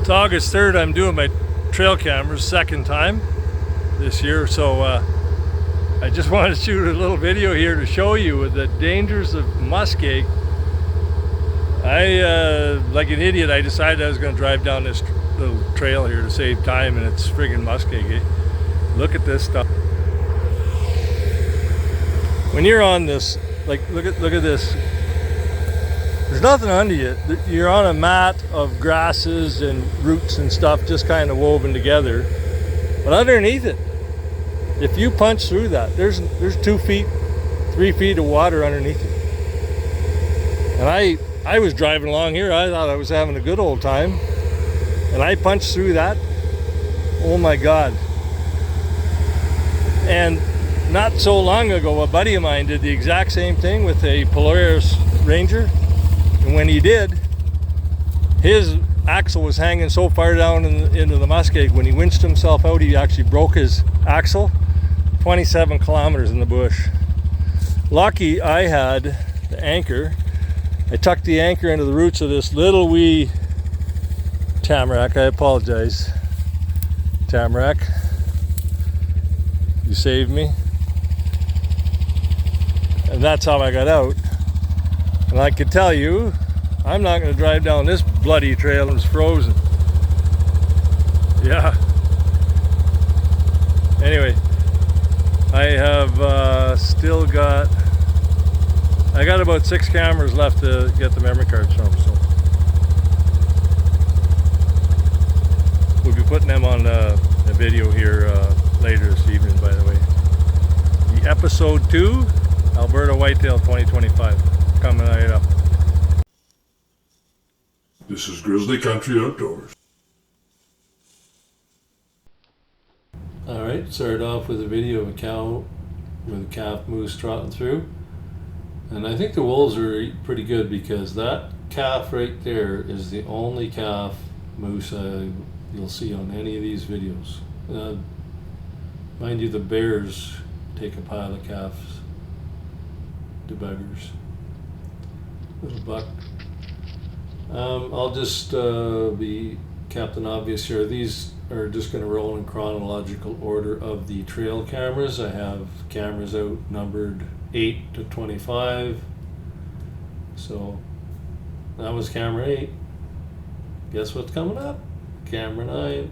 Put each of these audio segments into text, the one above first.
It's August 3rd. I'm doing my trail cameras second time this year, so I just wanted to shoot a little video here to show you the dangers of muskeg. Like an idiot, I decided I was going to drive down this little trail here to save time, and it's friggin' muskeg, eh? Look at this stuff. When you're on this, like, look at this. There's nothing under you. You're on a mat of grasses and roots and stuff just kind of woven together. But underneath it, if you punch through that, there's 2 feet, 3 feet of water underneath you. And I was driving along here. I thought I was having a good old time. And I punched through that. Oh my God. And not so long ago, a buddy of mine did the exact same thing with a Polaris Ranger. And when he did, his axle was hanging so far down into the muskeg. When he winched himself out, he actually broke his axle 27 kilometers in the bush. Lucky I had the anchor. I tucked the anchor into the roots of this little wee tamarack. I apologize, tamarack. You saved me. And that's how I got out. And I could tell you, I'm not going to drive down this bloody trail and it's frozen. Yeah. Anyway, I have I got about 6 cameras left to get the memory cards from, so we'll be putting them on a video here later this evening, by the way. The episode 2, Alberta Whitetail 2025. Coming right up. This is Grizzly Country Outdoors. Alright, started off with a video of a cow with a calf moose trotting through. And I think the wolves are pretty good because that calf right there is the only calf moose you'll see on any of these videos. Mind you, the bears take a pile of calves. The buggers. Little buck. I'll just be Captain Obvious here. These are just going to roll in chronological order of the trail cameras. I have cameras out numbered 8 to 25. So that was camera 8. Guess what's coming up? Camera 9.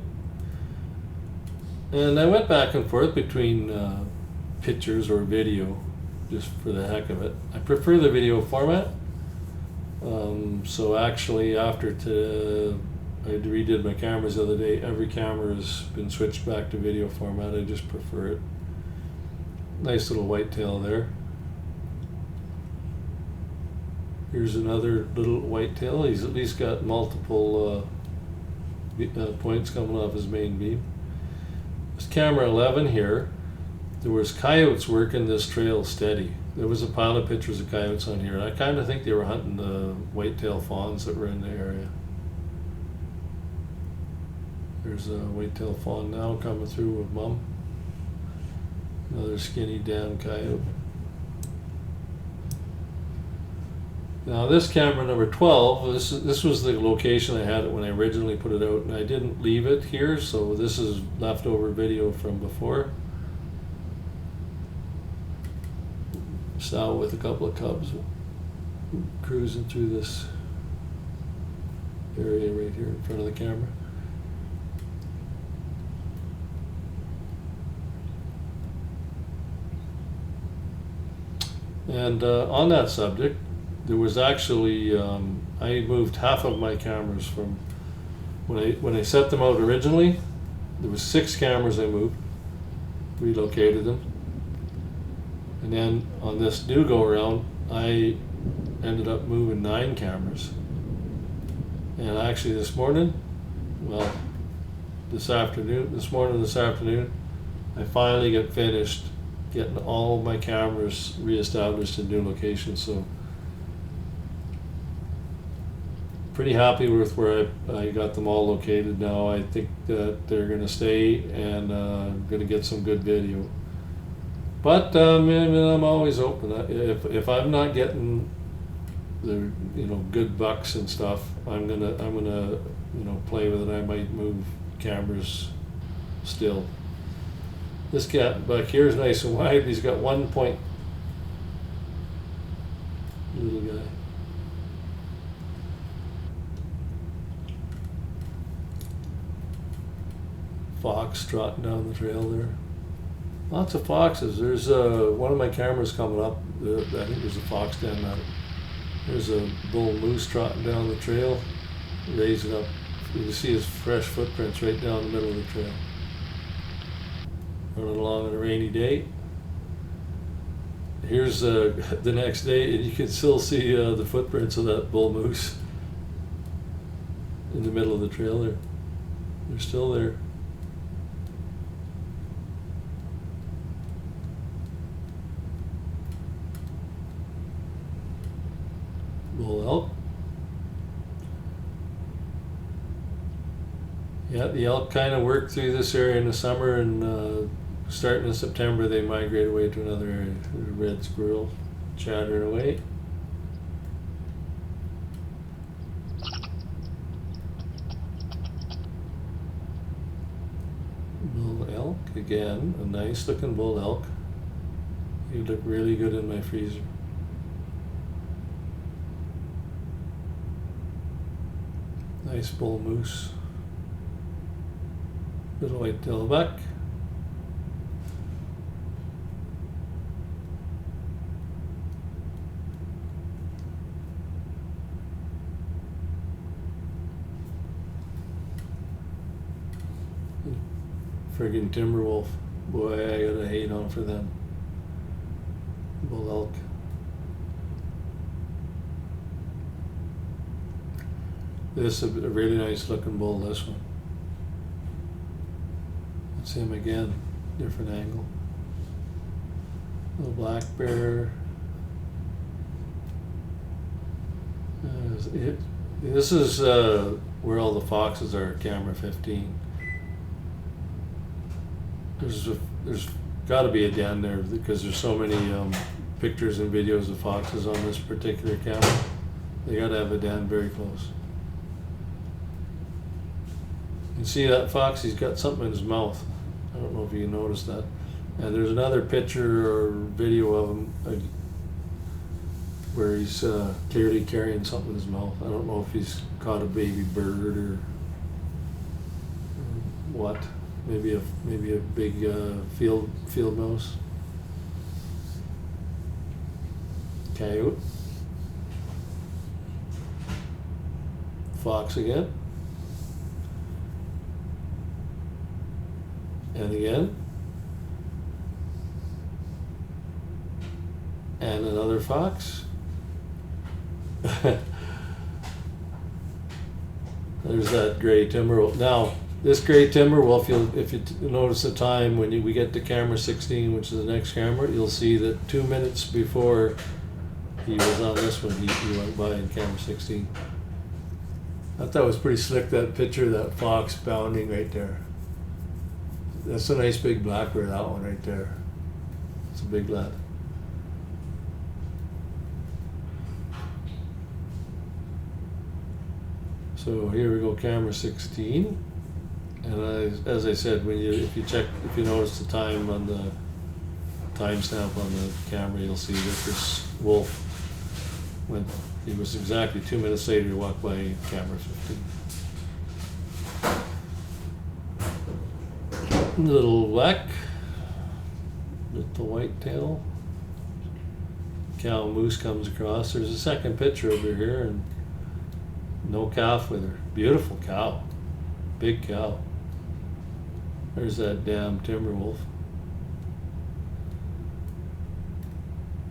And I went back and forth between pictures or video just for the heck of it. I prefer the video format. So actually after I redid my cameras the other day, every camera has been switched back to video format. I just prefer it. Nice little whitetail there. Here's another little whitetail. He's at least got multiple points coming off his main beam. This camera 11 here, there was coyotes working this trail steady. There was a pile of pictures of coyotes on here, and I kind of think they were hunting the whitetail fawns that were in the area. There's a whitetail fawn now coming through with mum. Another skinny down coyote. Now this camera number 12, this was the location I had it when I originally put it out, and I didn't leave it here, so this is leftover video from before. Sow with a couple of cubs cruising through this area right here in front of the camera. And on that subject, there was actually I moved half of my cameras from when I set them out originally. There was 6 cameras I moved, relocated them. And then on this new go around, I ended up moving 9 cameras. And actually this morning, this afternoon, I finally got finished getting all my cameras reestablished in new locations. So pretty happy with where I got them all located now. I think that they're going to stay, and I'm going to get some good video. But I'm always open. If I'm not getting the good bucks and stuff, I'm gonna play with it, I might move cameras still. This cat back here is nice and wide. He's got 1 point. Little guy. Fox trotting down the trail there. Lots of foxes. There's one of my cameras coming up. I think there's a fox den at it. There's a bull moose trotting down the trail. Raise it up. You can see his fresh footprints right down the middle of the trail. Running along on a rainy day. Here's the next day, and you can still see the footprints of that bull moose in the middle of the trail there. They're still there. Bull elk. Yeah, the elk kind of work through this area in the summer, and starting in September they migrate away to another area. There's a red squirrel chattering away. Bull elk again, a nice looking bull elk. He look really good in my freezer. Nice bull moose. Little white-tailed buck. Friggin' timber wolf. Boy, I gotta hate on for them. Bull elk. This is a really nice looking bull, this one. That's him again, different angle. Little black bear. This is where all the foxes are, camera 15. There's got to be a den there because there's so many pictures and videos of foxes on this particular camera. They got to have a den very close. You can see that fox, he's got something in his mouth. I don't know if you noticed that. And there's another picture or video of him where he's clearly carrying something in his mouth. I don't know if he's caught a baby bird or what. Maybe a big field mouse. Coyote. Fox again. And again. And another fox. There's that gray timber wolf. Now, this gray timber wolf, if you notice the time when we get to camera 16, which is the next camera, you'll see that 2 minutes before he was on this one, he went by in camera 16. I thought it was pretty slick, that picture of that fox bounding right there. That's a nice big black bear, that one right there. It's a big lad. So here we go, camera 16. And as I said, if you notice the time on the timestamp on the camera, you'll see that this wolf he was exactly 2 minutes later he walked by camera 15. Little black, little whitetail. Cow moose comes across. There's a second picture over here, and no calf with her. Beautiful cow, big cow. There's that damn timber wolf.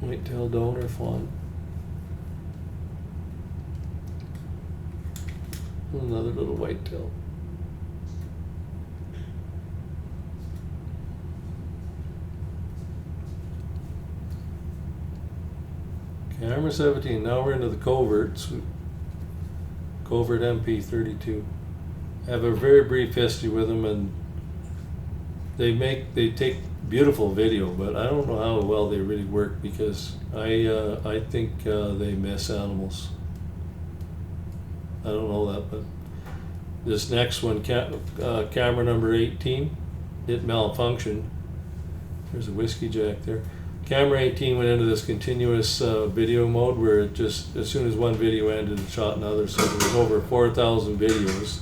White-tailed donor fawn. Another little whitetail. Camera 17. Now we're into the coverts. Covert MP32. I have a very brief history with them, and they take beautiful video, but I don't know how well they really work because I think they miss animals. I don't know that, but This next one, camera number 18, it malfunctioned. There's a whiskey jack there. Camera 18 went into this continuous video mode where it just, as soon as one video ended, it shot another. So there was over 4,000 videos.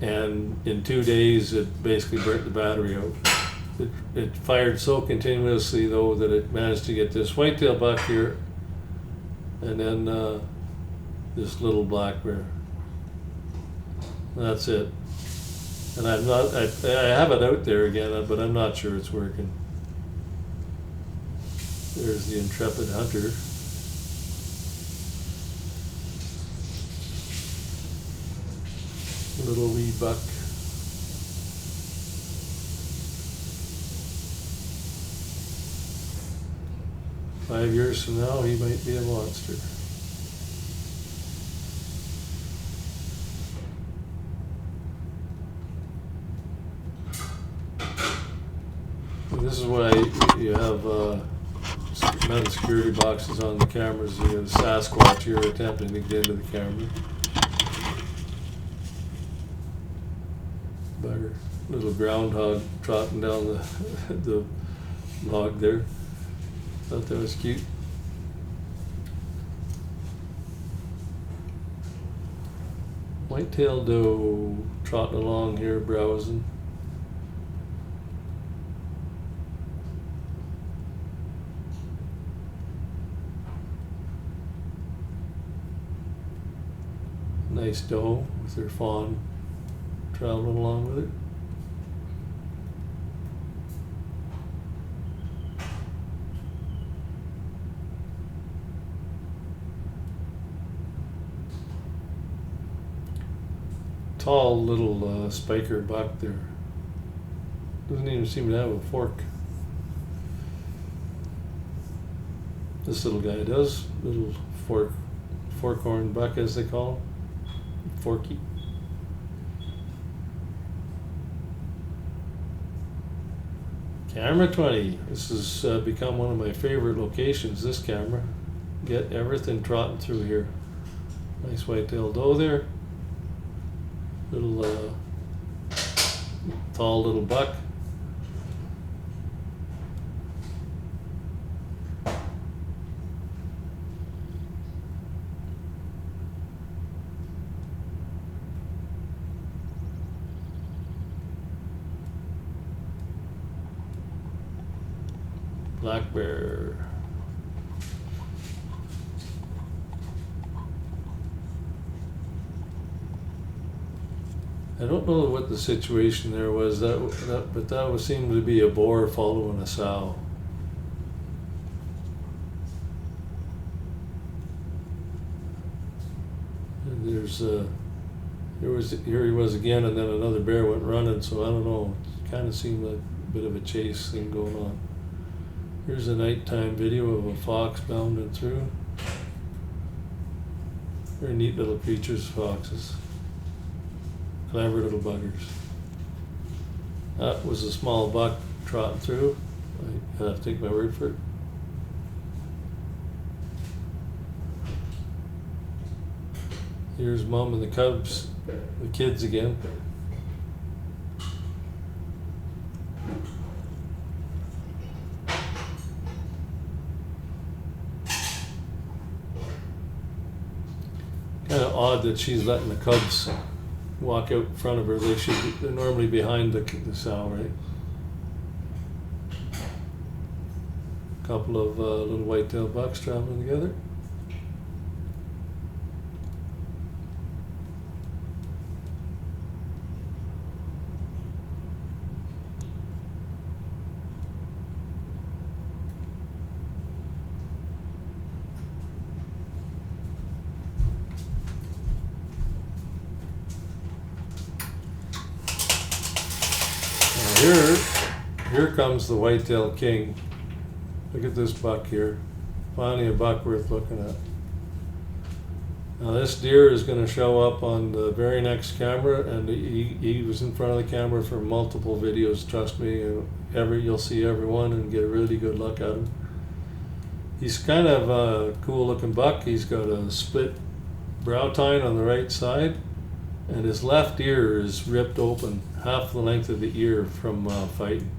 And in 2 days, it basically burnt the battery out. It fired so continuously, though, that it managed to get this whitetail buck here, and then this little black bear. That's it. And I have it out there again, but I'm not sure it's working. There's the intrepid hunter. Little wee buck. Five years from now, he might be a monster. And this is why you have metal security boxes on the cameras. You have a Sasquatch here attempting to get into the camera. Bugger. Little groundhog trotting down the log there. Thought that was cute. Whitetail doe trotting along here, browsing. Nice doe with her fawn traveling along with it. Tall little spiker buck there. Doesn't even seem to have a fork. This little guy does. Little forkhorn buck, as they call him. Forky. Camera 20. This has become one of my favorite locations, this camera. Get everything trotting through here. Nice whitetail doe there. Little tall little buck. Black bear. I don't know what the situation there was, but that seemed to be a boar following a sow. And here he was again, and then another bear went running. So I don't know. It kind of seemed like a bit of a chase thing going on. Here's a nighttime video of a fox bounding through. Very neat little creatures, foxes. Clever little buggers. That was a small buck trotting through. I have to take my word for it. Here's Mom and the cubs, the kids again. Kind of odd that she's letting the cubs walk out in front of her. They're normally behind the sow, right? A couple of little whitetail bucks traveling together. Here comes the whitetail king. Look at this buck here. Finally a buck worth looking at. Now this deer is going to show up on the very next camera, and he was in front of the camera for multiple videos, trust me. You'll see every one and get a really good look at him. He's kind of a cool looking buck. He's got a split brow tine on the right side, and his left ear is ripped open, half the length of the ear from fighting.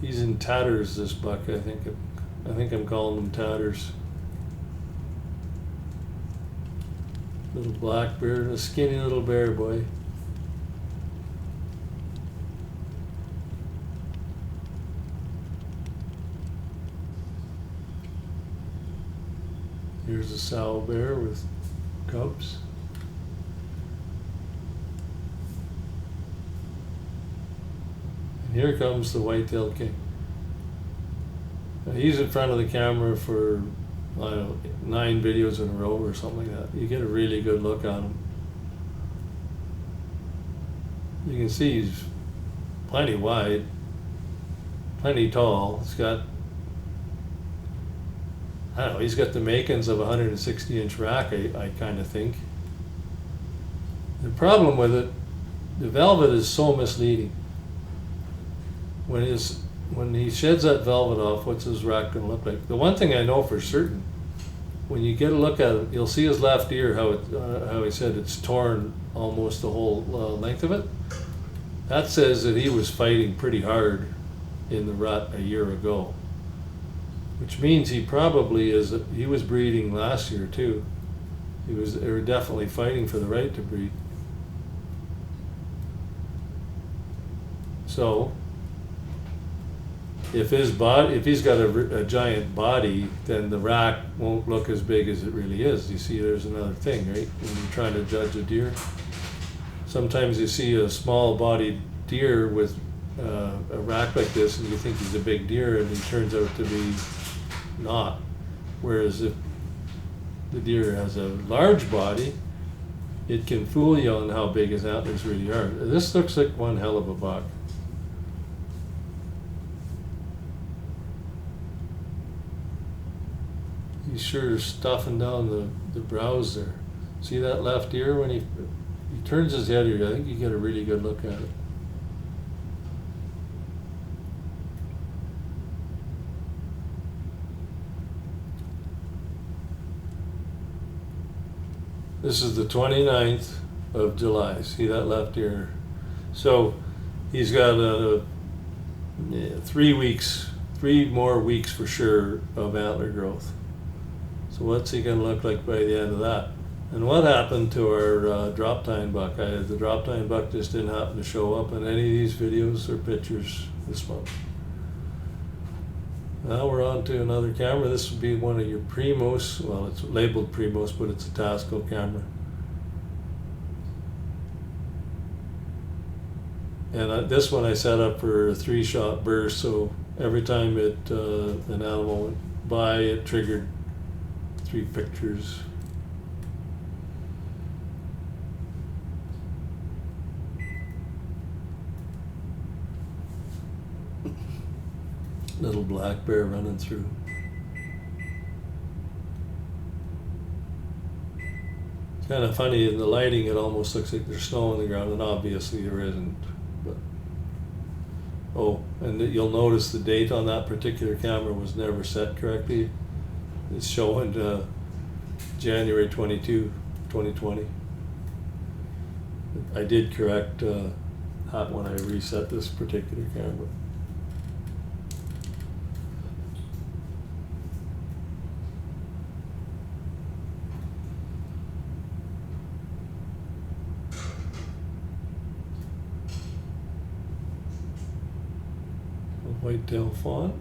He's in tatters, this buck. I think I'm calling him tatters. Little black bear, a skinny little bear boy. Here's a sow bear with cubs. And here comes the white-tailed king. Now he's in front of the camera for, I don't know, 9 videos in a row or something like that. You get a really good look on him. You can see he's plenty wide, plenty tall. He's got, I don't know, he's got the makings of a 160-inch rack, I kind of think. The problem with it, the velvet is so misleading. When he sheds that velvet off, what's his rack going to look like? The one thing I know for certain, when you get a look at him, you'll see his left ear, how he said it's torn almost the whole length of it. That says that he was fighting pretty hard in the rut a year ago. Which means he probably he was breeding last year too. They were definitely fighting for the right to breed. So, if he's got a giant body, then the rack won't look as big as it really is. You see, there's another thing, right? When you're trying to judge a deer, sometimes you see a small-bodied deer with a rack like this, and you think he's a big deer, and he turns out to be not. Whereas if the deer has a large body, it can fool you on how big his antlers really are. This looks like one hell of a buck. He's sure stuffing down the brows there. See that left ear when he turns his head here? I think you get a really good look at it. This is the 29th of July. See that left ear? So he's got 3 more weeks for sure of antler growth. So what's he gonna look like by the end of that? And what happened to our drop tine buck? The drop tine buck just didn't happen to show up in any of these videos or pictures this month. Now we're on to another camera. This would be one of your Primos. Well, it's labeled Primos, but it's a Tasco camera. And this one I set up for a 3-shot burst, so every time an animal went by, it triggered 3 pictures. Little black bear running through. It's kind of funny, in the lighting it almost looks like there's snow on the ground, and obviously there isn't. But oh, and you'll notice the date on that particular camera was never set correctly. It's showing January 22, 2020. I did correct that when I reset this particular camera. Whitetail fawn.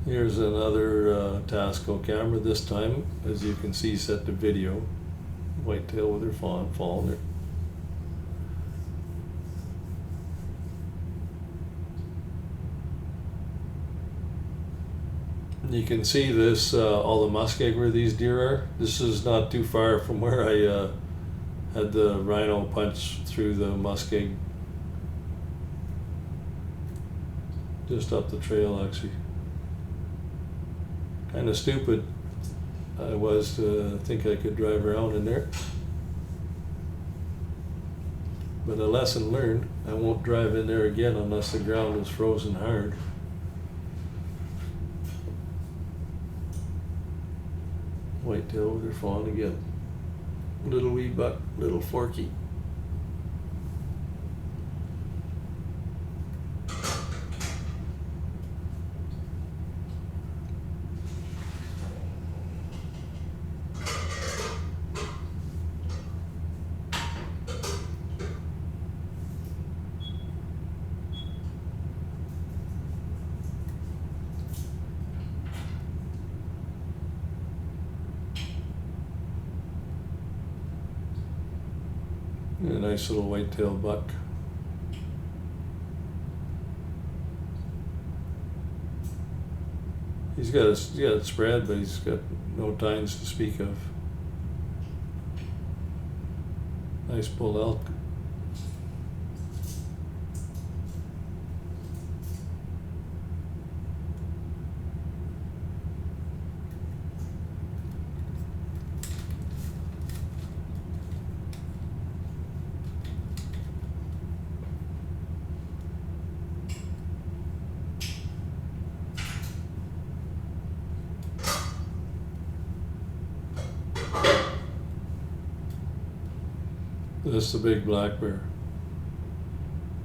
Here's another Tasco camera, this time, as you can see, set to video. Whitetail with her fawn falling there. You can see this, all the muskeg where these deer are. This is not too far from where I had the rhino punch through the muskeg. Just up the trail, actually. Kind of stupid. I was to think I could drive around in there. But a lesson learned, I won't drive in there again unless the ground is frozen hard. Whitetail with their fawn again. Little wee buck, little forky. A nice little whitetail buck. He's got it spread, but he's got no tines to speak of. Nice bull elk. This is a big black bear.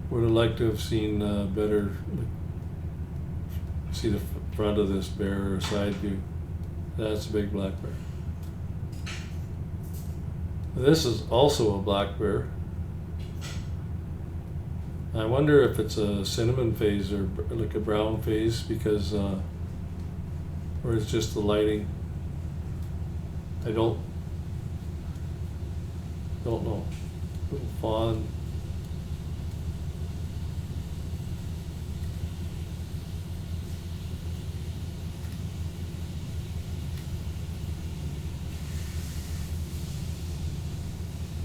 Would have liked to have seen better, see the front of this bear or side view. That's a big black bear. This is also a black bear. I wonder if it's a cinnamon phase or like a brown phase, because or it's just the lighting. I don't know. Little fawn.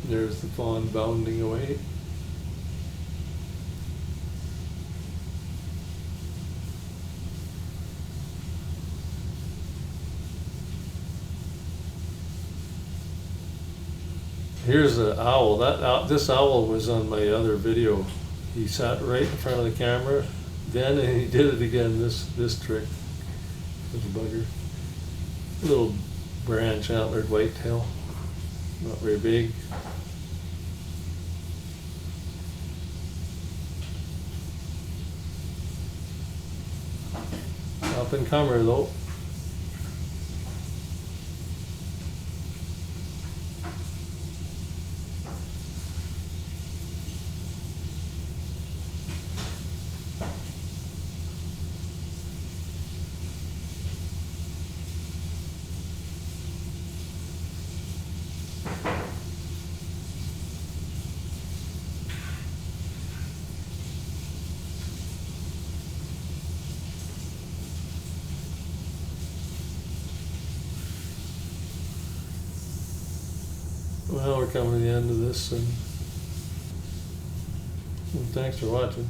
There's the fawn bounding away. Here's the owl. This owl was on my other video. He sat right in front of the camera then, and he did it again. This trick. Little bugger. Little branch antlered whitetail. Not very big. Up and comer though. Well, we're coming to the end of this, and thanks for watching.